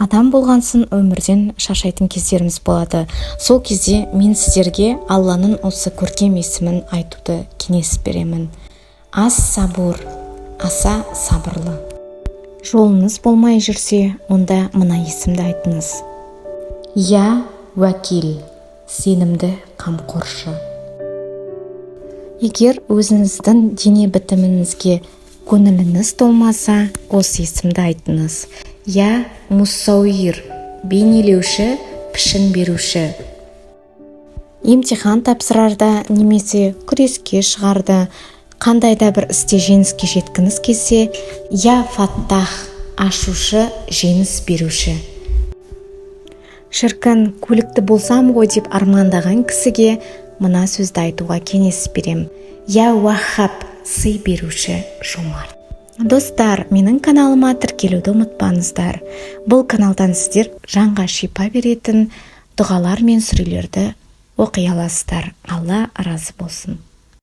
Адам болғансын өмірден шаршайтын кездеріміз болады. Сол кезде мен сіздерге Алланың осы көркем есімін айтуды кеңес беремін. Ас-сабур, аса сабырлы. Жолыңыз болмай жүрсе, онда мына есімді айтыңыз. Я уәкил, сенімді қамқоршы. Егер өзіңіздің дене бітіміңізге көңіліңіз толмаса, осы есімді айтыңыз. Я муссауир, бейнелеуші, пішін беруші. Емтихан тапсырарда немесе күреске шығарда, қандай да бір істе жеңіске жеткіңіз келсе, я фаттах, ашушы, жеңіс беруші. Шіркін, көлікті болсам ғой деп армандаған кісіге мына сөзді айтуға кеңес берем. Я уахаб, сый беруші, жомарт. Достар, менің каналыма тіркелуді ұмытпаңыздар. Бұл каналдан сіздер жанға шипа беретін дұғалар мен сүрелерді оқи аласыздар. Алла разы болсын.